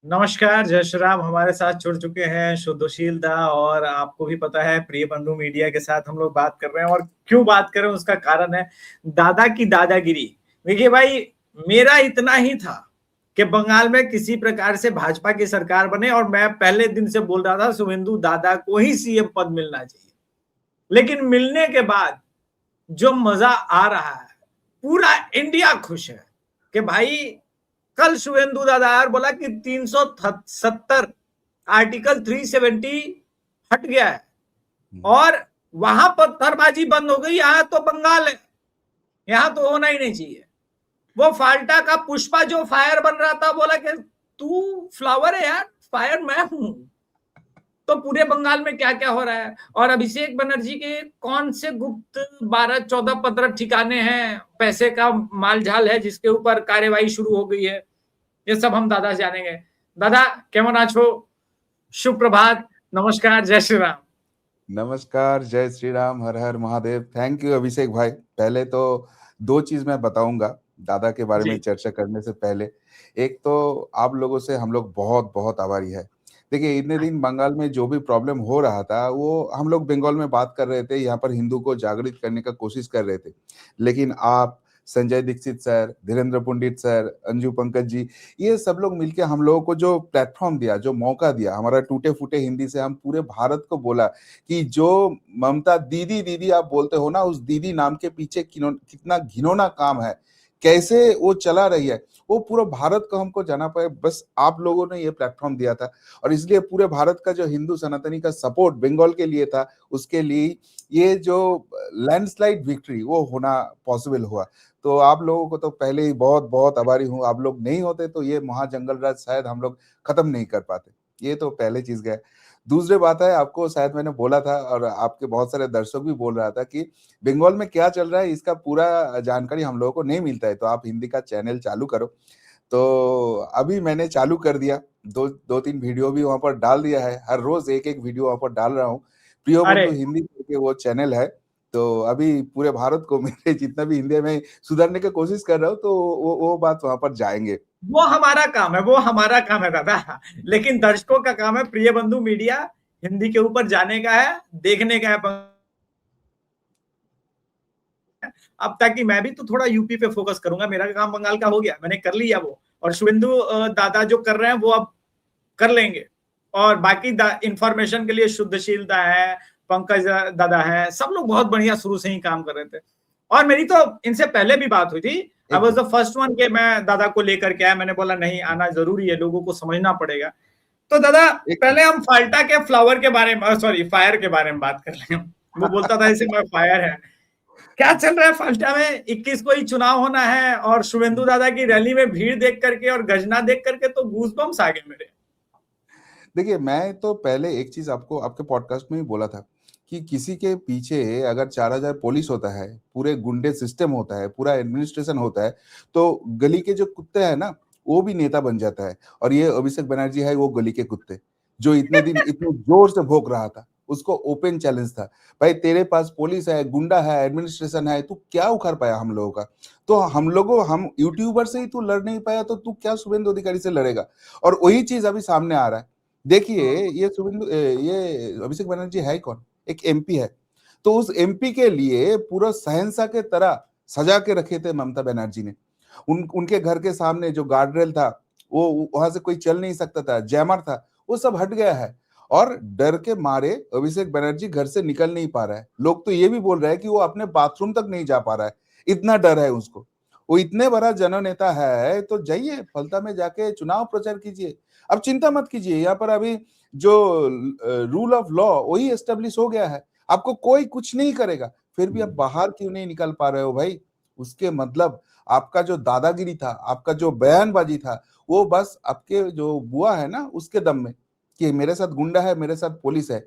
नमस्कार, जय श्री राम। हमारे साथ जुड़ चुके हैं शुद्धशील दा, और आपको भी पता है प्रिय बंधु मीडिया के साथ हम लोग बात कर रहे हैं। और क्यों बात कर रहे हैं उसका कारण है दादा की दादागिरी। देखिए भाई, मेरा इतना ही था कि बंगाल में किसी प्रकार से भाजपा की सरकार बने, और मैं पहले दिन से बोल रहा था शुभेंदु दादा को ही सीएम पद मिलना चाहिए। लेकिन मिलने के बाद जो मजा आ रहा है, पूरा इंडिया खुश है कि भाई कल शुभेंदु दादा यार बोला कि 370 आर्टिकल 370 हट गया है और वहां पत्थरबाजी बंद हो गई। यहां तो बंगाल है, यहां तो होना ही नहीं चाहिए। वो फाल्टा का पुष्पा जो फायर बन रहा था, बोला कि तू फ्लावर है यार, फायर मैं हूं। तो पूरे बंगाल में क्या क्या हो रहा है, और अभिषेक बनर्जी के कौन से गुप्त 12 14 15 ठिकाने हैं, पैसे का मालझाल है जिसके ऊपर कार्यवाही शुरू हो गई है, ये सब हम दादा से जानेंगे। दादा केमन आछो? शुभ प्रभात, नमस्कार, जय श्री राम। नमस्कार, जय श्री राम, हर हर महादेव। थैंक यू अभिषेक भाई। पहले तो दो चीज मैं बताऊंगा दादा के बारे में जी चर्चा करने से पहले। एक तो आप लोगों से हम लोग बहुत बहुत आभारी है। देखिए, इतने दिन बंगाल में जो भी प्रॉब्लम हो रहा था वो हम लोग बंगाल में बात कर रहे थे, यहाँ पर हिंदू को जागृत करने का कोशिश कर रहे थे। लेकिन आप, संजय दीक्षित सर, धीरेन्द्र पंडित सर, अंजू पंकज जी, ये सब लोग मिलके हम लोगों को जो प्लेटफॉर्म दिया, जो मौका दिया, हमारा टूटे फूटे हिंदी से हम पूरे भारत को बोला कि जो ममता दीदी दीदी आप बोलते हो ना, उस दीदी नाम के पीछे कितना घिनौना काम है, कैसे वो चला रही है, वो पूरा भारत को हमको जाना पाए। बस आप लोगों ने ये प्लेटफॉर्म दिया था, और इसलिए पूरे भारत का जो हिंदू सनातनी का सपोर्ट बंगाल के लिए था, उसके लिए ये जो लैंडस्लाइड विक्ट्री वो होना पॉसिबल हुआ। तो आप लोगों को तो पहले ही बहुत बहुत आभारी हूँ। आप लोग नहीं होते तो ये महाजंगल राज शायद हम लोग खत्म नहीं कर पाते। ये तो पहले चीज गया। दूसरी बात है, आपको शायद मैंने बोला था और आपके बहुत सारे दर्शक भी बोल रहा था कि बंगाल में क्या चल रहा है इसका पूरा जानकारी हम लोगों को नहीं मिलता है, तो आप हिंदी का चैनल चालू करो। तो अभी मैंने चालू कर दिया, दो तीन वीडियो भी वहां पर डाल दिया है। हर रोज एक एक वीडियो वहां पर डाल रहा हूँ। प्रियो अरे बंधु हिंदी करके वो चैनल है। तो अभी पूरे भारत को मेरे जितना भी हिंदी में सुधारने की कोशिश कर रहा हूँ, तो वो बात वहां पर जाएंगे। वो हमारा काम है, वो हमारा काम है दादा। लेकिन दर्शकों का काम है प्रिय बंधु मीडिया हिंदी के ऊपर जाने का है, देखने का है। अब ताकि मैं भी तो थोड़ा यूपी पे फोकस करूंगा, मेरा काम बंगाल का हो गया, मैंने कर लिया वो। और शुभेंदु दादा जो कर रहे हैं वो अब कर लेंगे। और बाकी इंफॉर्मेशन के लिए शुद्धशीलता है, पंकज दादा है, सब लोग बहुत बढ़िया शुरू से ही काम कर रहे थे। और मेरी तो इनसे पहले भी बात हुई थी। आई एक वाज द फर्स्ट वन के मैं दादा को लेकर के आया, मैंने बोला नहीं, आना जरूरी है, लोगों को समझना पड़ेगा। तो दादा एक पहले हम फाल्टा के फ्लावर के बारे में, सॉरी फायर के बारे में बात कर लें। वो बोलता था इसे मैं फायर है। क्या चल रहा है फाल्टा में? 21 को ही चुनाव होना है, और शुभेंदु दादा की रैली में भीड़ देख करके और गजना देख करके तो गूजबम्स आ गए मेरे। देखिए, मैं तो पहले एक चीज आपको आपके पॉडकास्ट में ही बोला था कि किसी के पीछे अगर 4,000 पुलिस होता है, पूरे गुंडे सिस्टम होता है, पूरा एडमिनिस्ट्रेशन होता है, तो गली के जो कुत्ते हैं ना, वो भी नेता बन जाता है। और ये अभिषेक बनर्जी है वो गली के कुत्ते, जो इतने दिन इतने जोर से भौंक रहा था, उसको ओपन चैलेंज था, भाई तेरे पास पुलिस है, गुंडा है, एडमिनिस्ट्रेशन है, तू क्या उखाड़ पाया हम लोगों का? तो हम यूट्यूबर से ही तू लड़ नहीं पाया, तो तू क्या शुभेंदु अधिकारी से लड़ेगा? और वही चीज अभी सामने आ रहा है। देखिए, ये अभिषेक बनर्जी है कौन? एक एमपी है। तो उस एमपी के लिए पूरा शहंशाह के तरह सजा के रखे थे ममता बनर्जी ने। उनके घर के सामने जो गार्ड रेल था, वो वहां से कोई चल नहीं सकता था, जैमर था, वो सब हट गया है। और डर के मारे अभिषेक बनर्जी घर से निकल नहीं पा रहा है। लोग तो ये भी बोल रहे हैं कि वो अपने बाथरूम तक नहीं जा पा रहा है, इतना डर है उसको। वो इतने बड़ा जननेता है, तो जाइए फलता में जाके चुनाव प्रचार कीजिए। अब चिंता मत कीजिए, यहाँ पर अभी जो रूल ऑफ लॉ वही एस्टेब्लिश हो गया है, आपको कोई कुछ नहीं करेगा। फिर भी आप बाहर क्यों नहीं निकल पा रहे हो भाई? उसके मतलब आपका जो दादागिरी था, आपका जो बयानबाजी था, वो बस आपके जो बुआ है ना उसके दम में, कि मेरे साथ गुंडा है, मेरे साथ पुलिस है।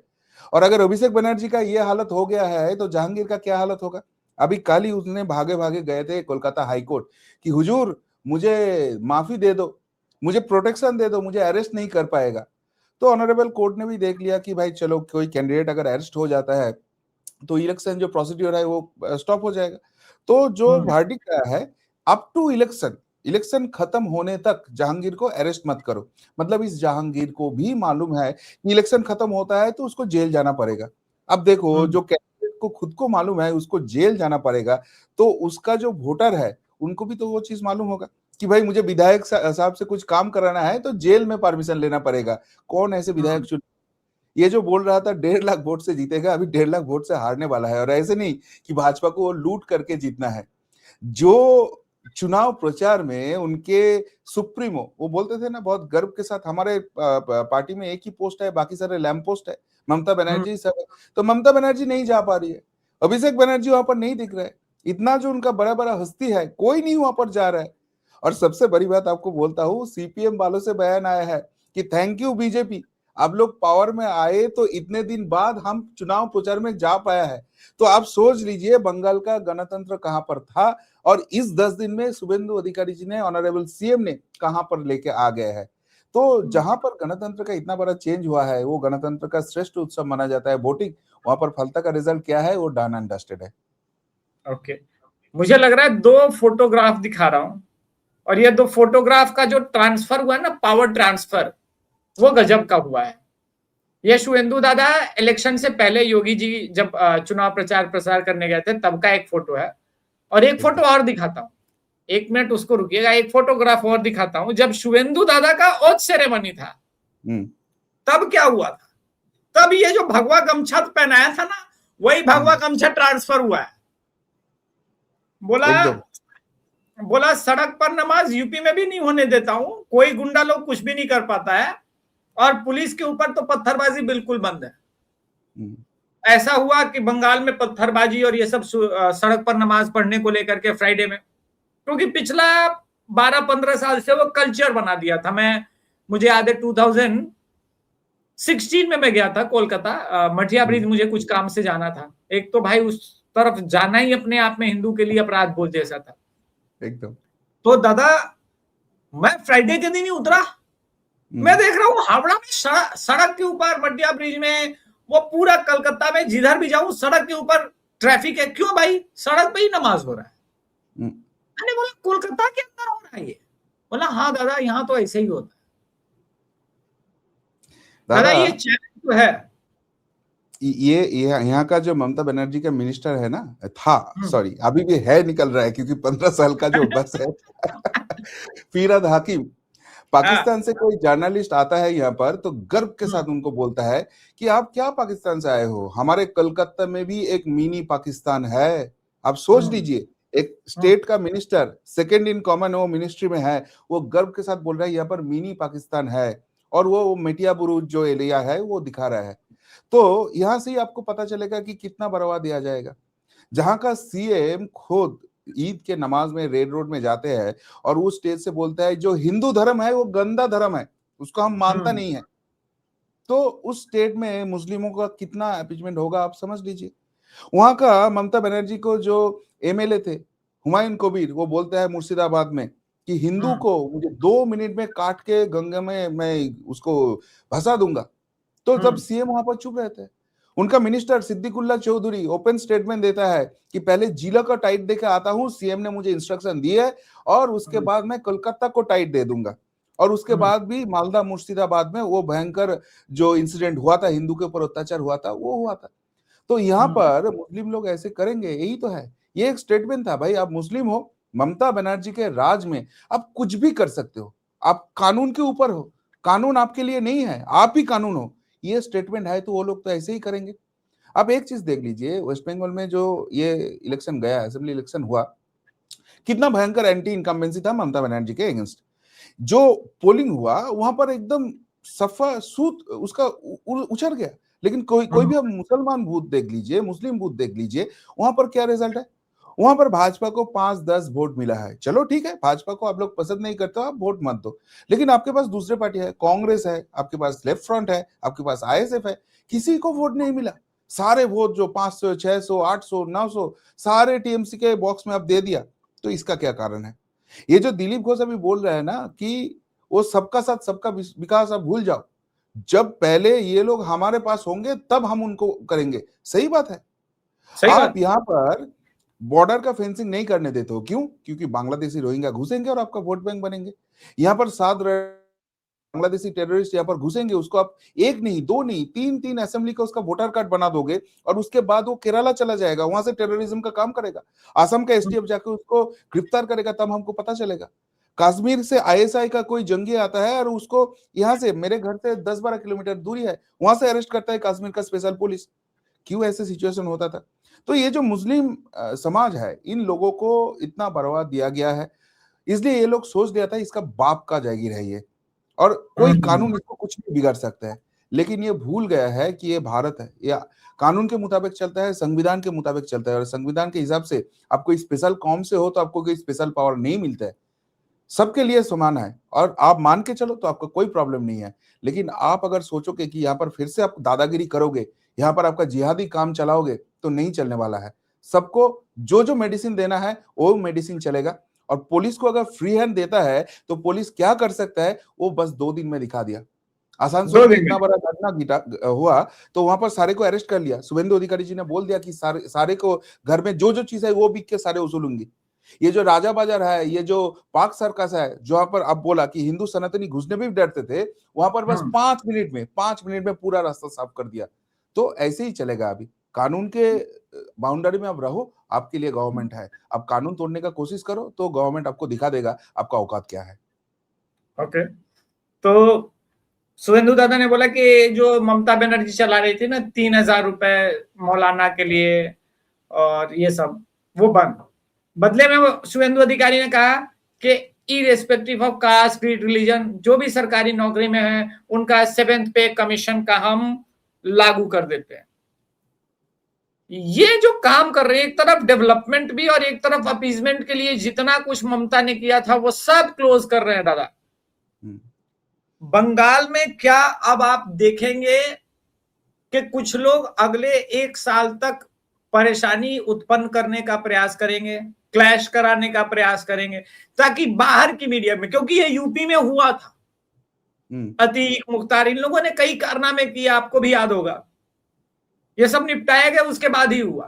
और अगर अभिषेक बनर्जी का ये हालत हो गया है, तो जहांगीर का क्या हालत होगा? अभी कल ही उसने भागे भागे गए थे कोलकाता हाईकोर्ट कि हुजूर मुझे माफी दे दो, मुझे प्रोटेक्शन दे दो, मुझे अरेस्ट नहीं कर पाएगा। तो ऑनरेबल कोर्ट ने भी देख लिया कि भाई चलो, कोई कैंडिडेट अगर अरेस्ट हो जाता है तो इलेक्शन जो प्रोसीड्यूर है वो स्टॉप हो जाएगा। तो जो हम्म। वर्डिक्ट आया है, अप टू इलेक्शन इलेक्शन खत्म होने तक जहांगीर को अरेस्ट मत करो। मतलब इस जहांगीर को भी मालूम है कि इलेक्शन खत्म होता है तो उसको जेल जाना पड़ेगा। अब देखो, जो कैंडिडेट को खुद को मालूम है उसको जेल जाना पड़ेगा, तो उसका जो वोटर है उनको भी तो वो चीज मालूम होगा कि भाई मुझे विधायक साहब से कुछ काम कराना है तो जेल में परमिशन लेना पड़ेगा। कौन ऐसे विधायक चुन, ये जो बोल रहा था 1.5 लाख वोट से जीतेगा, अभी 1.5 लाख वोट से हारने वाला है। और ऐसे नहीं कि भाजपा को लूट करके जीतना है। जो चुनाव प्रचार में उनके सुप्रीमो वो बोलते थे ना बहुत गर्व के साथ, हमारे पार्टी में एक ही पोस्ट है, बाकी सारे लैम्प पोस्ट है, ममता बनर्जी सब। तो ममता बनर्जी नहीं जा पा रही है, अभिषेक बनर्जी वहां पर नहीं दिख रहे, इतना जो उनका बड़ा बड़ा हस्ती है कोई नहीं वहां पर जा रहा है। और सबसे बड़ी बात आपको बोलता हूँ, सीपीएम वालों से बयान आया है कि थैंक यू बीजेपी, आप लोग पावर में आए तो इतने दिन बाद हम चुनाव प्रचार में जा पाया है। तो आप सोच लीजिए बंगाल का गणतंत्र कहां पर था और इस 10 दिन में शुभेंदु अधिकारी जी ने, ऑनरेबल सीएम ने कहां पर लेके आ गए हैं। तो जहां पर गणतंत्र का इतना बड़ा चेंज हुआ है, वो गणतंत्र का श्रेष्ठ उत्सव माना जाता है वोटिंग, वहां पर फलता का रिजल्ट क्या है वो डन एंड डस्टेड है। ओके, मुझे लग रहा है 2 फोटोग्राफ दिखा रहा हूं, और ये 2 फोटोग्राफ का जो ट्रांसफर हुआ है ना, पावर ट्रांसफर, वो गजब का हुआ है। ये शुभेंदु दादा इलेक्शन से पहले योगी जी जब चुनाव प्रचार प्रसार करने गए थे तब का एक फोटो है। और एक फोटो और दिखाता हूं, 1 मिनट उसको रुकिएगा, एक फोटोग्राफ और दिखाता हूं। जब शुभेंदु दादा का ओथ सेरेमनी था तब क्या हुआ था, तब ये जो भगवा गमछा पहनाया था ना, वही भगवा गमछा ट्रांसफर हुआ है। बोला सड़क पर नमाज यूपी में भी नहीं होने देता हूं, कोई गुंडा लोग कुछ भी नहीं कर पाता है, और पुलिस के ऊपर तो पत्थरबाजी बिल्कुल बंद है। ऐसा हुआ कि बंगाल में पत्थरबाजी और ये सब सड़क पर नमाज पढ़ने को लेकर के फ्राइडे में, क्योंकि पिछला 12-15 साल से वो कल्चर बना दिया था। मुझे याद है 2016 में मैं गया था कोलकाता, मठिया ब्रिज, मुझे कुछ काम से जाना था। एक तो भाई उस तरफ जाना ही अपने आप में हिंदू के लिए अपराध बोध जैसा था एकदम। तो दादा, मैं फ्राइडे के दिन ही उतरा, मैं देख रहा हूँ हावड़ा में सड़क के ऊपर, मटिया ब्रिज में, वो पूरा कलकत्ता में जिधर भी जाऊं सड़क के ऊपर ट्रैफिक है। क्यों भाई, सड़क पे ही नमाज हो रहा है। मैंने बोला कोलकाता के अंदर हो रहा है ये? बोला हाँ दादा, यहाँ तो ऐसे ही होता है। दादा ये चैलेंज तो है। ये यहाँ का जो ममता बनर्जी का मिनिस्टर है ना, था, सॉरी अभी भी है, निकल रहा है क्योंकि 15 साल का जो बस है फिरहाद हाकिम, पाकिस्तान से कोई जर्नलिस्ट आता है यहाँ पर तो गर्व के साथ उनको बोलता है कि आप क्या पाकिस्तान से आए हो, हमारे कलकत्ता में भी एक मिनी पाकिस्तान है। आप सोच लीजिए, एक स्टेट का मिनिस्टर, सेकंड इन कॉमन वो मिनिस्ट्री में है, वो गर्व के साथ बोल रहा है यहाँ पर मिनी पाकिस्तान है, और वो मेटिया बुरुज जो एरिया है वो दिखा रहा है। तो यहां से ही आपको पता चलेगा कि कितना बढ़ावा दिया जाएगा। जहां का सीएम खुद ईद के नमाज में रेड रोड में जाते हैं और उस स्टेज से बोलता है जो हिंदू धर्म है वो गंदा धर्म है, उसको हम मानता नहीं है, तो उस स्टेट में मुस्लिमों का कितना अपीजमेंट होगा आप समझ लीजिए। वहां का ममता बनर्जी को जो एमएलए थे हुमायूं कबीर, वो बोलता है मुर्शिदाबाद में कि हिंदू को मुझे 2 मिनट में काट के गंगा में मैं उसको भसा दूंगा। तो जब सीएम वहां पर चुप रहते हैं, उनका minister Siddiqullah Chowdhury open statement देता है कि पहले जिला का टाइट देके आता हूं, सीएम ने मुझे इंस्ट्रक्शन दिए है और उसके बाद मैं कोलकाता को टाइट दे दूंगा। और उसके बाद भी मालदा मुर्शिदाबाद में वो भयंकर जो इंसिडेंट हुआ था, हिंदू के ऊपर अत्याचार हुआ था, वो हुआ था। तो यहाँ पर मुस्लिम लोग ऐसे करेंगे, यही तो है। ये एक स्टेटमेंट था, भाई आप मुस्लिम हो, ममता बनर्जी के राज में आप कुछ भी कर सकते हो, आप कानून के ऊपर हो, कानून आपके लिए नहीं है, आप ही कानून हो, ये स्टेटमेंट है तो वो लोग तो ऐसे ही करेंगे। आप एक चीज देख लीजिए, वेस्ट बंगाल में जो ये इलेक्शन गया, असेंबली इलेक्शन हुआ, कितना भयंकर एंटी इनकम्बेंसी था ममता बनर्जी के अगेंस्ट। जो पोलिंग हुआ वहां पर एकदम सफा सूत उसका उछड़ गया। लेकिन कोई भी आप मुसलमान बूथ देख लीजिए, मुस्लिम बूथ देख लीजिए, वहां पर क्या रिजल्ट है? वहां पर भाजपा को 5-10 वोट मिला है। चलो ठीक है, भाजपा को आप लोग पसंद नहीं करते हो, आप वोट मत दो, लेकिन आपके पास दूसरे पार्टी है, कांग्रेस है, आपके पास लेफ्ट फ्रंट है, आपके पास आईएसएफ है, किसी को वोट नहीं मिला। सारे वोट जो 500, 600, 800, 900 सारे टीएमसी के बॉक्स में आप दे दिया। तो इसका क्या कारण है? ये जो दिलीप घोष अभी बोल रहे हैं ना कि वो सबका साथ सबका विकास, आप भूल जाओ, जब पहले ये लोग हमारे पास होंगे तब हम उनको करेंगे। सही बात है। आप यहाँ पर बॉर्डर का फेंसिंग नहीं करने देते हो, क्यों? क्योंकि बांग्लादेशी रोहिंग्या घुसेंगे और आपका वोट बैंक बनेंगे। यहाँ पर 7 बांग्लादेशी टेररिस्ट यहाँ पर घुसेंगे, उसको आप एक नहीं, दो नहीं, तीन तीन असेंबली का उसका वोटर कार्ड बना दोगे और उसके बाद वो केरला चला जाएगा, वहां से टेररिज्म का काम करेगा। असम का एसटीएफ जाकर उसको गिरफ्तार करेगा, तब हमको पता चलेगा। कश्मीर से आईएसआई का कोई जंगी आता है और उसको यहाँ से, मेरे घर से 10-12 किलोमीटर दूरी है, वहां से अरेस्ट करता है कश्मीर का स्पेशल पुलिस। क्यों ऐसे सिचुएशन होता था? तो ये जो मुस्लिम समाज है, इन लोगों को इतना बढ़ावा दिया गया है, इसलिए ये लोग सोच लिया था इसका बाप का जागीर है ये, और कोई कानून इसको कुछ नहीं बिगाड़ सकता है। लेकिन ये भूल गया है कि ये भारत है, या कानून के मुताबिक चलता है, संविधान के मुताबिक चलता है, और संविधान के हिसाब से आपको स्पेशल कौम से हो तो आपको कोई स्पेशल पावर नहीं मिलता है, सबके लिए समान है, और आप मान के चलो तो आपको कोई प्रॉब्लम नहीं है। लेकिन आप अगर सोचोगे कि यहाँ पर फिर से आप दादागिरी करोगे, यहाँ पर आपका जिहादी काम चलाओगे, तो नहीं चलने वाला है। सबको जो जो मेडिसिन देना है वो मेडिसिन चलेगा, और पुलिस को अगर फ्री हैंड देता है तो पुलिस क्या कर सकता है वो बस 2 दिन में दिखा दिया। आसनसोल दो में दिन में। इतना बड़ा घटना हुआ तो वहां पर सारे को अरेस्ट कर लिया। शुभेंदु अधिकारी जी ने बोल दिया कि सारे को घर में जो जो चीज है वो बिक के सारे वसूलूंगी। ये जो राजा बाजार है, ये जो पार्क सर्कस है, जहां पर आप बोला कि हिंदू सनातनी घुसने भी डरते थे, वहां पर बस 5 मिनट में पूरा रास्ता साफ कर दिया। तो ऐसे ही चलेगा। अभी कानून के बाउंड्री में आप रहो, आपके लिए गवर्नमेंट है। आप कानून तोड़ने का कोशिश करो तो गवर्नमेंट आपको दिखा देगा आपका औकात क्या है। ओके, तो सुवेंदु दादा ने बोला कि जो ममता बनर्जी चला रही थी ना 3,000 रुपए मौलाना के लिए और ये सब, वो बंद। बदले में वो शुभेंदु अधिकारी ने कहा कि irrespective of caste, creed, religion, जो भी सरकारी नौकरी में है उनका 7th पे कमीशन का हम लागू कर देते हैं। ये जो काम कर रहे हैं, एक तरफ डेवलपमेंट भी और एक तरफ अपीजमेंट के लिए जितना कुछ ममता ने किया था वो सब क्लोज कर रहे हैं दादा। बंगाल में क्या अब आप देखेंगे कि कुछ लोग अगले 1 साल तक परेशानी उत्पन्न करने का प्रयास करेंगे, क्लैश कराने का प्रयास करेंगे, ताकि बाहर की मीडिया में, क्योंकि ये यूपी में हुआ था, अतीक, मुख्तार, इन लोगों ने कई कारनामे किए, आपको भी याद होगा। ये सब निपटाया गया उसके बाद ही हुआ।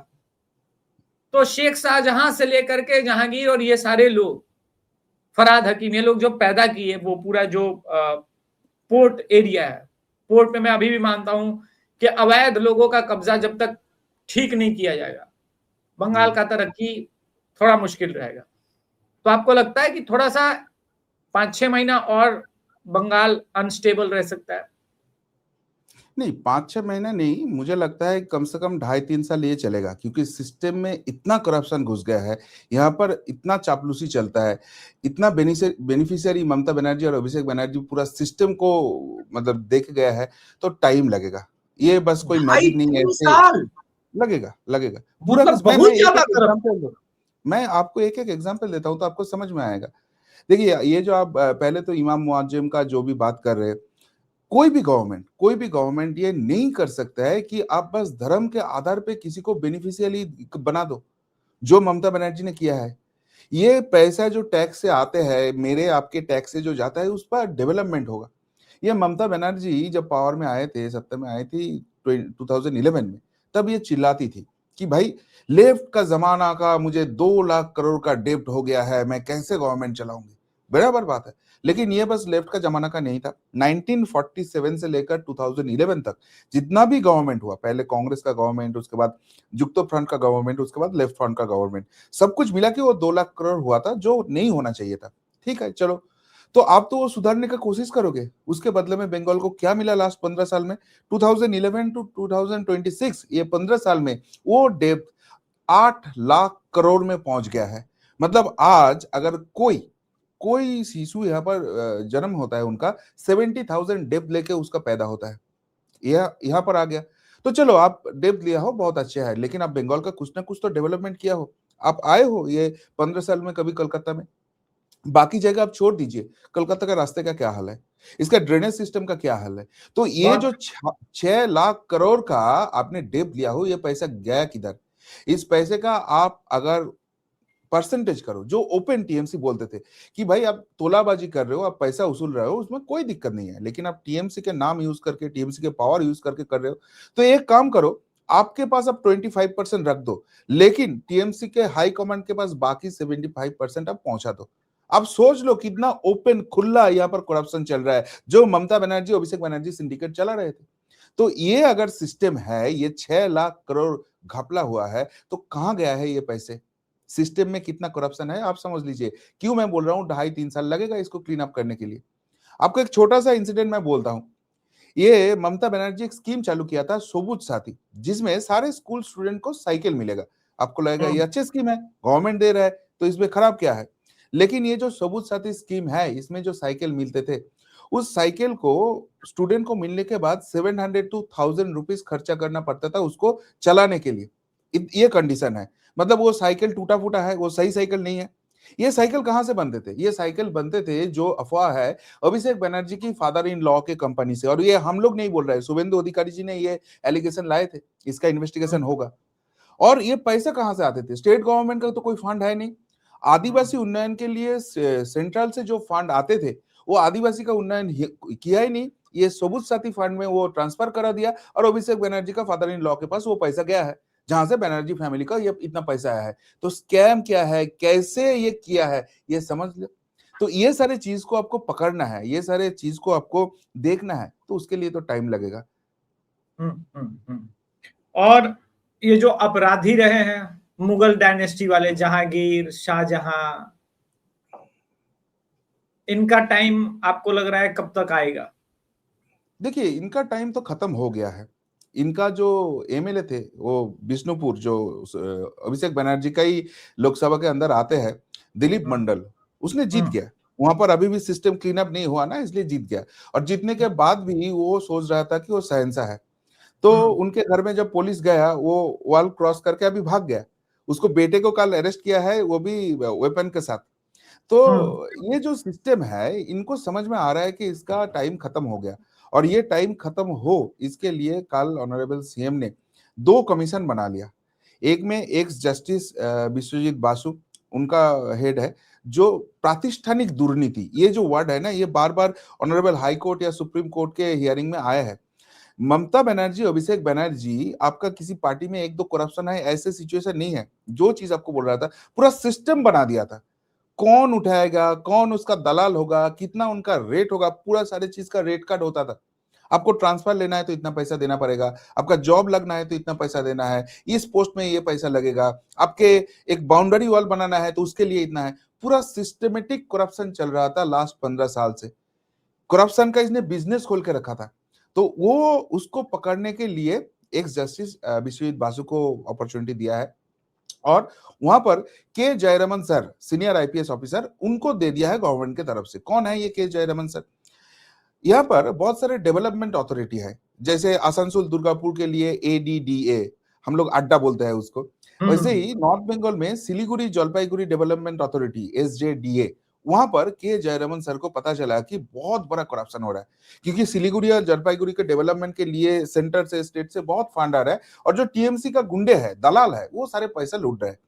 तो शेख शाहजहां से लेकर के जहांगीर और ये सारे लोग, फरहाद हकीम, ये लोग जो पैदा किए, वो पूरा जो पोर्ट एरिया है, पोर्ट में मैं अभी भी मानता हूं कि अवैध लोगों का कब्जा जब तक ठीक नहीं किया जाएगा, बंगाल का तरक्की थोड़ा मुश्किल रहेगा। तो आपको लगता है कि थोड़ा सा 5-6 महीना और बंगाल अनस्टेबल रह सकता है? नहीं, 5-6 महीना नहीं, मुझे लगता है कम से कम 2.5-3 साल ये चलेगा, क्योंकि सिस्टम में इतना करप्शन घुस गया है, यहाँ पर इतना चापलूसी चलता है, इतना बेनिफिशियरी ममता बनर्जी और अभिषेक बनर्जी पूरा सिस्टम को मतलब देख गया है, तो टाइम लगेगा। ये बस कोई मैजिक नहीं है, 2.5-3 ऐसे साल लगेगा लगेगा पूरा। मतलब मैं बहुत एक ज्यादा एक करप्शन। एग्जाम्पल मैं आपको एक एक एग्जाम्पल देता हूँ तो आपको समझ में आएगा। देखिए, ये जो आप पहले तो इमाम मुआज्जिम का जो भी बात कर रहे हैं, कोई भी गवर्नमेंट ये नहीं कर सकता है कि आप बस धर्म के आधार पे किसी को बेनिफिशियरी बना दो, जो ममता बनर्जी ने किया है। ये पैसा जो टैक्स से आते हैं, मेरे आपके टैक्स से जो जाता है, उस पर डेवलपमेंट होगा। ये ममता बनर्जी जब पावर में आए थे, सत्ता में आई थी 2011 में, तब ये चिल्लाती थी कि भाई लेफ्ट का जमाना का मुझे 2 लाख करोड़ का डेब्ट हो गया है, मैं कैसे गवर्नमेंट चलाऊंगी। बराबर बात है, लेकिन ये बस लेफ्ट का जमाना का नहीं था। 1947 से लेकर 2011 तक जितना भी गवर्नमेंट हुआ, पहले कांग्रेस का गवर्नमेंट, उसके बाद जुक्तो फ्रंट का गवर्नमेंट, उसके बाद लेफ्ट फ्रंट का गवर्नमेंट, सब कुछ मिला के वो 2 लाख करोड़ हुआ था, जो नहीं होना चाहिए था। ठीक है, चलो, तो आप तो वो सुधारने का कोशिश करोगे, उसके बदले में बंगाल को क्या मिला लास्ट 15 साल में? 2011 टू 2026, ये 15 साल में वो डेब्ट 8 लाख करोड़ में पहुंच गया है। मतलब आज अगर कोई कोई शिशु यहाँ पर जन्म होता है, उनका 70,000 डेब्ट लेके उसका पैदा होता है, यह यहाँ पर आ गया। तो चलो, आप डेब्ट लिया हो, बहुत अच्छा है, लेकिन आप बंगाल का कुछ ना कुछ तो डेवलपमेंट किया हो। आप आए हो ये 15 साल में कभी कलकत्ता में? बाकी जगह आप छोड़ दीजिए, कलकत्ता का रास्ते का क्या हाल है, इसका ड्रेनेज सिस्टम का क्या हाल है? तो ये जो 6 लाख करोड़ का आपने डेब्ट लिया हो, ये पैसा गया किधर? इस पैसे का आप अगर परसेंटेज करो, जो ओपन टीएमसी बोलते थे कि भाई आप तोलाबाजी कर रहे हो, आप पैसा वसूल रहे हो, उसमें कोई दिक्कत नहीं है, लेकिन आप टीएमसी के नाम यूज करके, टीएमसी के पावर यूज करके कर रहे हो, तो एक काम करो, आपके पास अब 25% रख दो, लेकिन टीएमसी के हाई कमांड के पास बाकी 75% आप पहुंचा दो। आप सोच लो कितना ओपन खुला यहाँ पर करप्शन चल रहा है, जो ममता बनर्जी अभिषेक बनर्जी सिंडिकेट चला रहे थे। तो ये अगर सिस्टम है, ये 6 लाख करोड़ घपला हुआ है, तो कहां गया है ये पैसे? सिस्टम में कितना करप्शन है आप समझ लीजिए। क्यों मैं बोल रहा हूं 2.5-3 साल लगेगा इसको क्लीन अप करने के लिए। आपको एक छोटा सा इंसिडेंट मैं बोलता हूं। ये ममता बनर्जी एक स्कीम चालू किया था सबुज साथी, जिसमें सारे स्कूल स्टूडेंट को साइकिल मिलेगा। आपको लगेगा ये अच्छी स्कीम है, गवर्नमेंट दे रहा है तो इसमें खराब क्या है। लेकिन ये जो सबुज साथी स्कीम है, इसमें जो साइकिल मिलते थे, उस साइकिल को स्टूडेंट को मिलने के बाद 700 to 1000 रुपीज खर्चा करना पड़ता था उसको चलाने के लिए। ये कंडीशन है, मतलब वो साइकिल टूटा फूटा है, वो सही साइकिल नहीं है। ये साइकिल कहां से बनते थे? ये साइकिल बनते थे, जो अफवाह है, अभिषेक बनर्जी की फादर इन लॉ के कंपनी से। और ये हम लोग नहीं बोल रहे हैं, शुभेंदु अधिकारी जी ने ये एलिगेशन लाए थे, इसका इन्वेस्टिगेशन होगा। और ये पैसे कहां से आते थे? स्टेट गवर्नमेंट का तो कोई फंड है नहीं। आदिवासी उन्नयन के लिए सेंट्रल से जो फंड आते थे, वो आदिवासी का उन्नयन किया ही नहीं। ये सबुज साथी फंड में वो ट्रांसफर करा दिया, और अभिषेक बनर्जी का फादर इन लॉ के पास वो पैसा गया है, जहां से बनर्जी फैमिली का ये इतना पैसा आया है। तो स्कैम क्या है, कैसे ये किया है, ये समझ लो। तो ये सारे चीज को आपको पकड़ना है, ये सारे चीज को आपको देखना है, तो उसके लिए तो टाइम लगेगा। और ये जो अपराधी रहे हैं मुगल डायनेस्टी वाले, जहांगीर, शाहजहां, इनका टाइम आपको लग रहा है कब तक आएगा? देखिए, इनका टाइम तो खत्म हो गया है। इनका जो एमएलए थे, वो बिष्णुपुर, जो अभिषेक बनर्जी का ही लोकसभा के अंदर आते हैं, दिलीप मंडल, उसने जीत गया। वहां पर अभी भी सिस्टम क्लीन अप नहीं हुआ ना, इसलिए जीत गया। और जीतने के बाद भी वो सोच रहा था कि वो शहंशाह है। तो उनके घर में जब पुलिस गया, वो वॉल क्रॉस करके अभी भाग गया। उसको बेटे को कल अरेस्ट किया है, वो भी वेपन के साथ। तो ये जो सिस्टम है, इनको समझ में आ रहा है कि इसका टाइम खत्म हो गया, और ये टाइम खत्म हो इसके लिए कल ऑनरेबल सीएम ने 2 कमीशन बना लिया। एक में एक्स जस्टिस विश्वजीत बासु उनका हेड है, जो प्रातिष्ठानिक दुर्नीति, ये जो वर्ड है ना, ये बार बार ऑनरेबल हाई कोर्ट या सुप्रीम कोर्ट के हियरिंग में आया है। ममता बनर्जी, अभिषेक बनर्जी, आपका किसी पार्टी में 1-2 करप्शन है ऐसे सिचुएशन नहीं है। जो चीज आपको बोल रहा था, पूरा सिस्टम बना दिया था। कौन उठाएगा, कौन उसका दलाल होगा, कितना उनका रेट होगा, पूरा सारे चीज का रेट कार्ड होता था। आपको ट्रांसफर लेना है तो इतना पैसा देना पड़ेगा, आपका जॉब लगना है तो इतना पैसा देना है, इस पोस्ट में ये पैसा लगेगा, आपके एक बाउंड्री वॉल बनाना है तो उसके लिए इतना है। पूरा सिस्टमेटिक करप्शन चल रहा था लास्ट 15 साल से। करप्शन का इसने बिजनेस खोल के रखा था। तो वो उसको पकड़ने के लिए एक्स जस्टिस विश्वजीत बासु को अपॉर्चुनिटी दिया है, और वहां पर के Jayaraman sir, senior IPS officer, उनको दे दिया है गवर्नमेंट की तरफ से। कौन है ये के जयरमन सर? यहाँ पर बहुत सारे डेवलपमेंट अथॉरिटी है, जैसे आसनसोल दुर्गापुर के लिए एडीडीए, हम लोग अड्डा बोलते हैं उसको। वैसे ही नॉर्थ बंगाल में Siliguri Jalpaiguri development authority SJDA, वहां पर के जयरमन सर को पता चला कि बहुत बड़ा करप्शन हो रहा है, क्योंकि सिलीगुड़ी और जलपाईगुड़ी के डेवलपमेंट के लिए सेंटर से, स्टेट से बहुत फंड आ रहा है, और जो टीएमसी का गुंडे है, दलाल है, वो सारे पैसा लूट रहे हैं।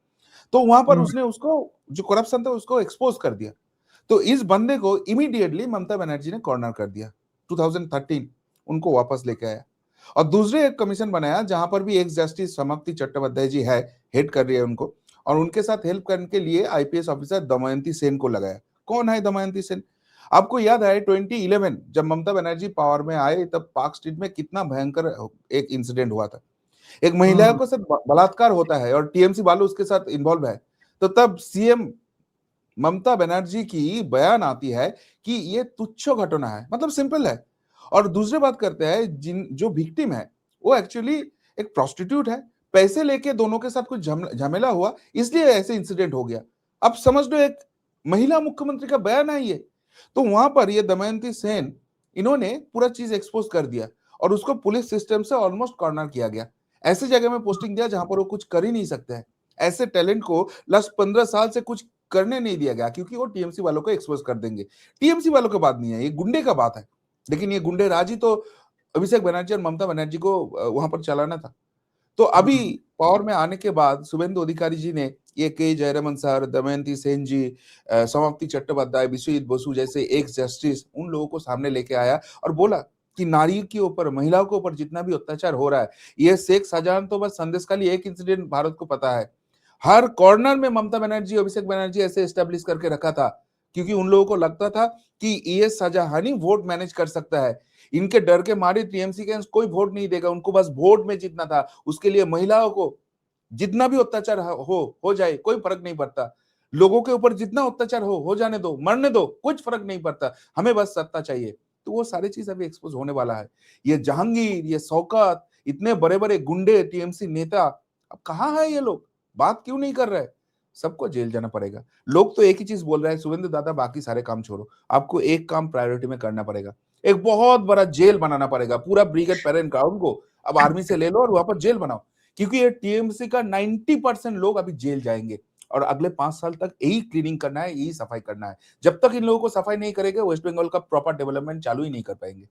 तो वहां पर उसने उसको, जो करप्शन था, उसको एक्सपोज कर दिया। तो इस बंदे को इमीडिएटली ममता बनर्जी ने कॉर्नर कर दिया। 2013 उनको वापस लेके आया, और दूसरे एक कमीशन बनाया, जहां पर भी एक्स जस्टिस समाप्ति चट्टोपाध्याय जी है, हेड कर रही है उनको, और उनके साथ हेल्प करने के लिए आईपीएस ऑफिसर दमयंती सेन को लगाया। कौन है दमयंती सेन? आपको याद है 2011 जब ममता बनर्जी पावर में आए, तब पार्क स्ट्रीट में कितना भयंकर एक इंसिडेंट हुआ था। एक महिला को साथ बलात्कार होता है, और टीएमसी वालों उसके साथ इन्वॉल्व है। तो तब सीएम ममता बनर्जी की बयान आती है कि ये तुच्छ घटना है, मतलब सिंपल है। और दूसरी बात करते हैं, जिन जो विक्टिम है, वो एक्चुअली एक प्रोस्टिट्यूट है, पैसे लेके दोनों के साथ कुछ झमेला हुआ, इसलिए ऐसे इंसिडेंट हो गया। अब समझ लो, एक महिला मुख्यमंत्री का बयान है ये। तो वहां पर ये दमयंती सेन, इन्होंने पूरा चीज एक्सपोज कर दिया, और उसको पुलिस सिस्टम से ऑलमोस्ट कॉर्नर किया गया। ऐसे जगह में पोस्टिंग दिया जहां पर वो कुछ कर ही नहीं सकते हैं। ऐसे टैलेंट को लास्ट 15 साल से कुछ करने नहीं दिया गया, क्योंकि वो टीएमसी वालों को एक्सपोज कर देंगे। टीएमसी वालों की बात नहीं है, ये गुंडे का बात है। लेकिन ये गुंडे राजी तो अभिषेक बनर्जी और ममता बनर्जी को वहां पर चलाना था। तो अभी पावर में आने के बाद शुभेंदु अधिकारी जी ने ये के जयरमन सर, दमयंती सेन जी, समाप्ति चट्टोपाध्याय, विश्वजीत बसु जैसे एक्स जस्टिस, उन लोगों को सामने लेके आया और बोला कि नारी के ऊपर, महिलाओं के ऊपर जितना भी अत्याचार हो रहा है, ये शेख शाहजहां तो बस संदेश खाली एक इंसिडेंट भारत को पता है, हर कॉर्नर में ममता बनर्जी, अभिषेक बनर्जी ऐसे एस्टेब्लिश करके रखा था, क्योंकि उन लोगों को लगता था कि ये शाहजहां ही वोट मैनेज कर सकता है। इनके डर के मारे टीएमसी के कोई वोट नहीं देगा, उनको बस वोट में जीतना था। उसके लिए महिलाओं को जितना भी अत्याचार हो जाए, कोई फर्क नहीं पड़ता। लोगों के ऊपर जितना अत्याचार हो जाने दो, मरने दो, कुछ फर्क नहीं पड़ता, हमें बस सत्ता चाहिए। तो वो सारी चीज अभी एक्सपोज होने वाला है। ये जहांगीर, ये शौकत, इतने बड़े बड़े गुंडे, टीएमसी नेता, अब कहाँ है ये लोग? बात क्यों नहीं कर रहे? सबको जेल जाना पड़ेगा। लोग तो एक ही चीज बोल रहे हैं, शुभेंदु दादा बाकी सारे काम छोड़ो, आपको एक काम प्रायोरिटी में करना पड़ेगा, एक बहुत बड़ा जेल बनाना पड़ेगा, पूरा ब्रिगेड पेरेंट ग्राउंड को अब आर्मी से ले लो और वहां पर जेल बनाओ, क्योंकि ये टीएमसी का 90% लोग अभी जेल जाएंगे और अगले 5 साल तक यही क्लीनिंग करना है, यही सफाई करना है। जब तक इन लोगों को सफाई नहीं करेंगे, वेस्ट बंगाल का प्रॉपर डेवलपमेंट चालू ही नहीं कर पाएंगे।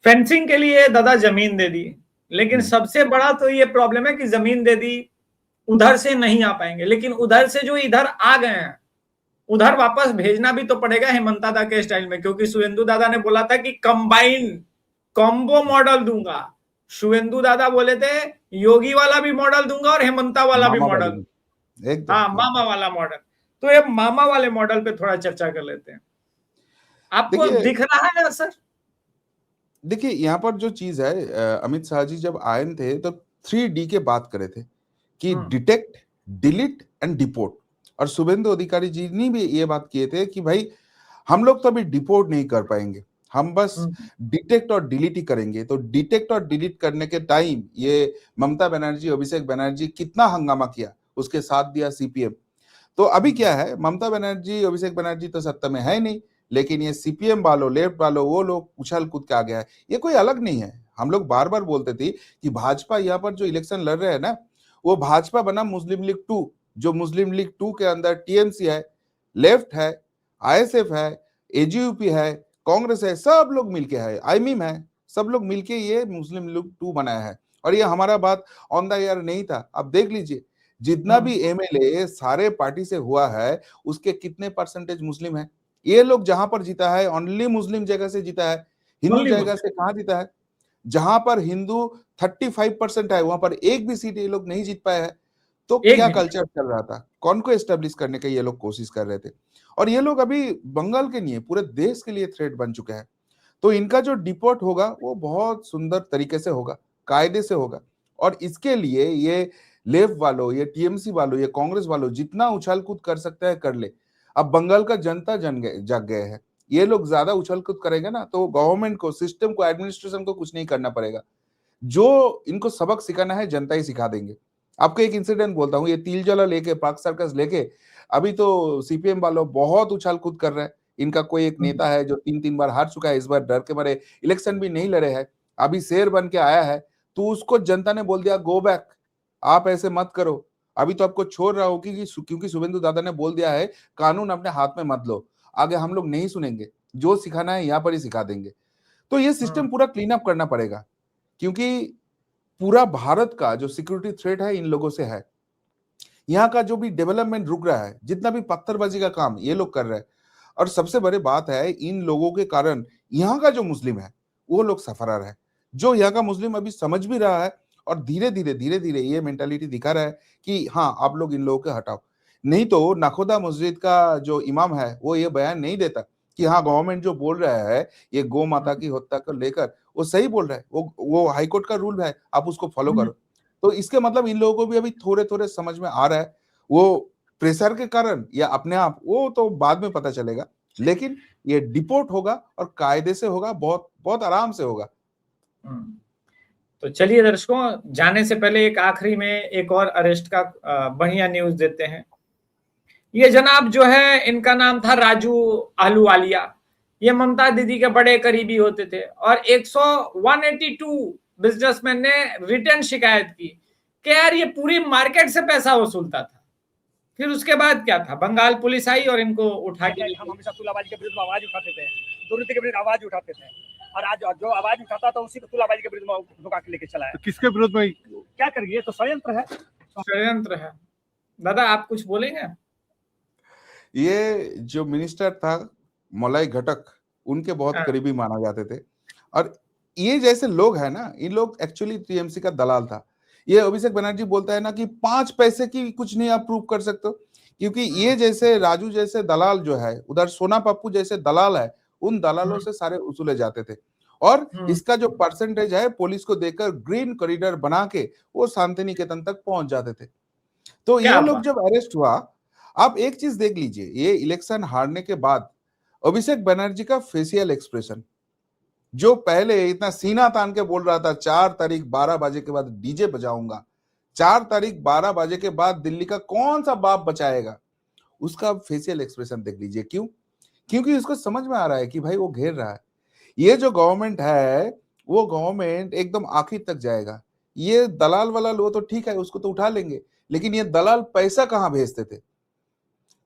फेंसिंग के लिए दादा जमीन दे दी, लेकिन सबसे बड़ा तो ये प्रॉब्लम है कि जमीन दे दी, उधर से नहीं आ पाएंगे, लेकिन उधर से जो इधर आ गए हैं उधर वापस भेजना भी तो पड़ेगा हेमंता दा के स्टाइल में, क्योंकि शुभेंदु दादा ने बोला था कि कंबाइन कॉम्बो मॉडल दूंगा। शुभेंदु दादा बोले थे योगी वाला भी मॉडल दूंगा और हेमंता वाला भी मॉडल, हाँ मामा वाला मॉडल। तो ये मामा वाले मॉडल पे थोड़ा चर्चा कर लेते हैं। आपको दिख रहा है असर? देखिए यहाँ पर जो चीज है, अमित शाह जी जब आए थे तो 3D के बात करे थे कि डिटेक्ट, डिलीट एंड डिपोर्ट, और शुभेंदु अधिकारी जी ने भी ये बात किए थे कि भाई हम लोग तो अभी डिपोर्ट नहीं कर पाएंगे, हम बस डिटेक्ट और डिलीट ही करेंगे। तो डिटेक्ट और डिलीट करने के टाइम ये ममता बनर्जी, अभिषेक बनर्जी कितना हंगामा किया, उसके साथ दिया सीपीएम। तो अभी क्या है, ममता बनर्जी, अभिषेक बनर्जी तो सत्ता में है नहीं, लेकिन ये सीपीएम वालों, लेफ्ट वालों, वो लोग उछल कूद के आ गया है। ये कोई अलग नहीं है। हम लोग बार बार बोलते थे कि भाजपा यहाँ पर जो इलेक्शन लड़ रहे हैं ना, वो भाजपा बना मुस्लिम लीग 2, जो मुस्लिम लीग 2 के अंदर टीएमसी है, लेफ्ट है, आईएसएफ है, एजीयूपी है, कांग्रेस है, सब लोग मिलके है, आईमीम है, सब लोग मिलके ये मुस्लिम लीग 2 बनाया है। और ये हमारा बात ऑन द एयर नहीं था। अब देख लीजिए, जितना भी एमएलए सारे पार्टी से हुआ है, उसके कितने परसेंटेज मुस्लिम है? ये लोग जहां पर जीता है ओनली मुस्लिम जगह से जीता है, हिंदू जगह से कहां जीता है? जहां पर हिंदू 35% है, वहां पर एक भी सीट ये लोग नहीं जीत पाए हैं। तो क्या कल्चर चल रहा था? कौन को एस्टेब्लिश करने का ये लोग कोशिश कर रहे थे? और ये लोग अभी बंगाल के नहीं, पूरे देश के लिए थ्रेट बन चुके हैं। तो इनका जो डिपोर्ट होगा वो बहुत सुंदर तरीके से होगा, कायदे से होगा। और इसके लिए ये लेफ्ट वालों, ये टीएमसी वालों, ये कांग्रेस वालों जितना उछाल कूद कर सकता है कर ले। अब बंगाल का जनता जाग गए हैं। ये लोग ज्यादा उछल कूद करेंगे ना, तो गवर्नमेंट को, सिस्टम को, एडमिनिस्ट्रेशन को कुछ नहीं करना पड़ेगा। जो इनको सबक सिखाना है जनता ही सिखा देंगे। आपको एक इंसिडेंट बोलता हूँ, ये तिल जला लेके, पाक सर्कस लेके अभी तो सीपीएम वालों बहुत उछाल कूद कर रहे हैं। इनका कोई एक नेता है जो 3 बार हार चुका है, इस बार डर के मारे इलेक्शन भी नहीं लड़े है, अभी शेर बन के आया है। तो उसको जनता ने बोल दिया गो बैक, आप ऐसे मत करो, अभी तो आपको छोड़ रहा हूं, क्योंकि शुभेंदु दादा ने बोल दिया है कानून अपने हाथ में मत लो, आगे हम लोग नहीं सुनेंगे, जो सिखाना है यहाँ पर ही सिखा देंगे। तो ये सिस्टम पूरा क्लीन अप करना पड़ेगा, क्योंकि पूरा भारत का जो सिक्योरिटी थ्रेट है इन लोगों से है। यहाँ का जो भी डेवलपमेंट रुक रहा है, जितना भी पत्थरबाजी का काम ये लोग कर रहे हैं, और सबसे बड़ी बात है इन लोगों के कारण यहाँ का जो मुस्लिम है वो लोग सफरर है। जो यहाँ का मुस्लिम अभी समझ भी रहा है और धीरे धीरे ये मेंटालिटी दिखा रहा है कि हाँ आप लोग इन लोगों के हटाओ। नहीं तो नाखोदा मस्जिद का जो इमाम है वो ये बयान नहीं देता कि हाँ गवर्नमेंट जो बोल रहा है ये गौ माता की हत्या को लेकर वो सही बोल रहा है, वो हाईकोर्ट का रूल है, आप उसको फॉलो करो। तो इसके मतलब इन लोगों को भी अभी थोड़े थोड़े समझ में आ रहा है। वो प्रेशर के कारण या अपने आप, वो तो बाद में पता चलेगा, लेकिन ये डिपोर्ट होगा और कायदे से होगा, बहुत बहुत आराम से होगा। तो चलिए दर्शकों, जाने से पहले एक आखिरी में एक और अरेस्ट का बढ़िया न्यूज देते हैं। ये जनाब जो है, इनका नाम था राजू आहलूवालिया। ये ममता दीदी के बड़े करीबी होते थे और 182 बिजनेसमैन ने रिटर्न शिकायत की कि यार ये पूरी मार्केट से पैसा वसूलता था। फिर उसके बाद क्या था, बंगाल पुलिस आई और इनको उठा के, हम हमेशा तुलाबाजी के विरुद्ध आवाज उठाते थे, दुर्नीति के विरुद्ध आवाज उठाते थे, और आज जो आवाज उठाता था उसी को तुलाबाजी के विरुद्ध धोखा के लेके चला है। तो किसके विरुद्ध में क्या करिए, तो षड्यंत्र है, षड्यंत्र है। दादा आप कुछ बोलेंगे? ये जो मिनिस्टर था मलय घटक, उनके बहुत हाँ। करीबी माना जाते थे। और ये जैसे लोग हैं ना, इन लोग एक्चुअली टीएमसी का दलाल था। ये अभिषेक बनर्जी बोलता है ना कि 5 पैसे की कुछ नहीं आप प्रूव कर सकते हो, क्योंकि ये जैसे राजू जैसे दलाल जो है, उधर सोना पप्पू जैसे दलाल है, उन दलालों से सारे उसूले जाते थे। और इसका जो परसेंटेज है पुलिस को देकर ग्रीन कॉरिडोर बना के वो शांति निकेतन तक पहुंच जाते थे। तो क्या ये लोग बात। जब अरेस्ट हुआ, आप एक चीज देख लीजिए, ये इलेक्शन हारने के बाद अभिषेक बनर्जी का फेशियल एक्सप्रेशन, जो पहले इतना सीना तान के बोल रहा था 4 तारीख 12 बजे के बाद डीजे बजाऊंगा, 4 तारीख 12 बजे के बाद दिल्ली का कौन सा बाप बचाएगा, उसका फेशियल एक्सप्रेशन देख लीजिए। क्यों? क्योंकि उसको समझ में आ रहा है कि भाई वो घेर रहा है। ये जो गवर्नमेंट है, वो गवर्नमेंट एकदम आखिर तक जाएगा। ये दलाल वाला लो तो ठीक है, उसको तो उठा लेंगे, लेकिन ये दलाल पैसा कहां भेजते थे,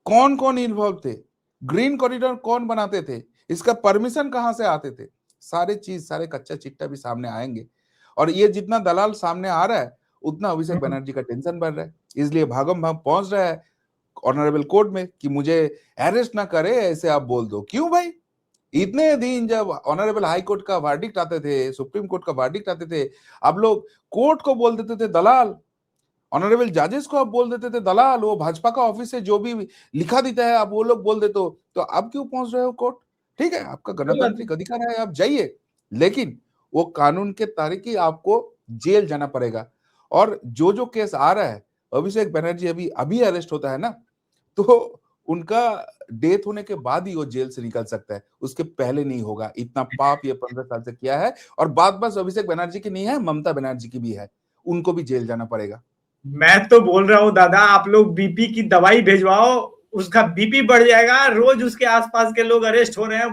कौन कौन इन्वॉल्व थे, ग्रीन कॉरिडोर कौन बनाते थे, इसका परमिशन कहां से आते थे, सारे चीज, सारे कच्चा चिट्टा भी सामने आएंगे। और ये जितना दलाल सामने आ रहा है, उतना अभिषेक बनर्जी का टेंशन बढ़ रहा है, इसलिए भागम भाग पहुंच रहा है ऑनरेबल कोर्ट में कि मुझे अरेस्ट ना करे, ऐसे आप बोल दो। क्यों भाई? इतने दिन जब ऑनरेबल हाई कोर्ट का वर्डिक्ट आते थे, सुप्रीम कोर्ट का वर्डिक्ट आते थे, आप लोग कोर्ट को बोल देते थे दलाल, ऑनरेबल जजेस को आप बोल देते थे दलाल, वो भाजपा का ऑफिस से जो भी लिखा देता है आप वो लोग बोल देते हो, तो अब क्यों पहुंच रहे हो कोर्ट? ठीक है, आपका गणतांत्रिक अधिकार है, आप जाइए, लेकिन वो कानून के तरीके आपको जेल जाना पड़ेगा। और जो जो केस आ रहा है, अभिषेक बनर्जी अभी अभी अरेस्ट होता है ना, तो उनका डेथ होने के बाद ही वो जेल से निकल सकता है, उसके पहले नहीं होगा। इतना पाप ये 15 साल से किया है, और बात बस अभिषेक बनर्जी की नहीं है, ममता बनर्जी की भी है, उनको भी जेल जाना पड़ेगा। मैं तो बोल रहा हूँ दादा, आप लोग बीपी की दवाई भेजवाओ, उसका बीपी बढ़ जाएगा। रोज उसके आसपास के लोग अरेस्ट हो रहे हैं,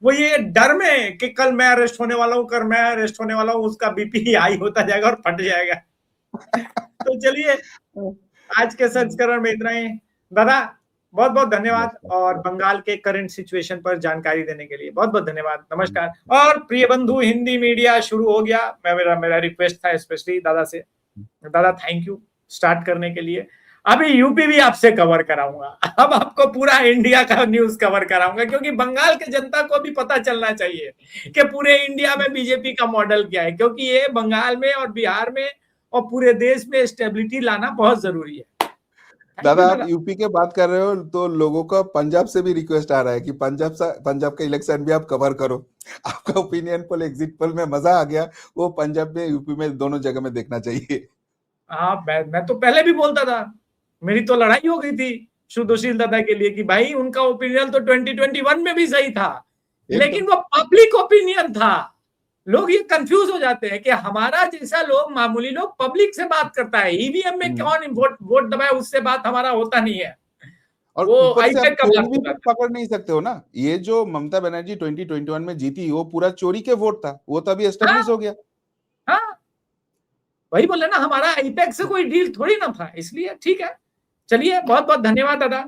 वो ये डर में कि कल मैं अरेस्ट होने वाला हूँ, कल मैं अरेस्ट होने वाला हूँ, उसका बीपी हाई होता जाएगा और फट जाएगा। तो चलिए, आज के संस्करण में इतना ही। दादा बहुत बहुत धन्यवाद, और बंगाल के करंट सिचुएशन पर जानकारी देने के लिए बहुत बहुत धन्यवाद। नमस्कार। और प्रिय बंधु, हिंदी मीडिया शुरू हो गया, मेरा रिक्वेस्ट था स्पेशली दादा से। दादा थैंक यू स्टार्ट करने के लिए। अभी यूपी भी आपसे कवर कराऊंगा, अब आपको पूरा इंडिया का न्यूज कवर कराऊंगा, क्योंकि बंगाल के जनता को भी पता चलना चाहिए कि पूरे इंडिया में बीजेपी का मॉडल क्या है, क्योंकि ये बंगाल में और बिहार में और पूरे देश में स्टेबिलिटी लाना बहुत जरूरी है। दादा आप यूपी के बात कर रहे हो, तो लोगों का पंजाब से भी रिक्वेस्ट आ रहा है कि पंजाब का इलेक्शन भी आप कवर करो। आपका ओपिनियन पोल, एग्जिट पोल में मजा आ गया, वो पंजाब में यूपी में दोनों जगह में देखना चाहिए। हाँ, मैं तो पहले भी बोलता था, मेरी तो लड़ाई हो गई थी सुशील दादा के लिए कि भाई उनका ओपिनियन तो 2021 में भी सही था, लेकिन वो पब्लिक ओपिनियन था। लोग ये कंफ्यूज हो जाते हैं कि हमारा जैसा लोग, मामूली लोग, पब्लिक से बात करता है, ईवीएम में कौन वोट दबाए उससे बात हमारा होता नहीं है। और वो ऊपर से आप का चोरी भी पकड़ नहीं सकते हो ना। ये जो ममता बनर्जी 2021 में जीती, वो पूरा चोरी के वोट था, वो तभी एस्टेब्लिश हो गया। हाँ, वही बोले ना, हमारा आईपैक से कोई डील थोड़ी ना था, इसलिए ठीक है। चलिए, बहुत बहुत धन्यवाद दादा।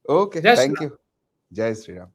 Okay, thank you. जय श्री राम।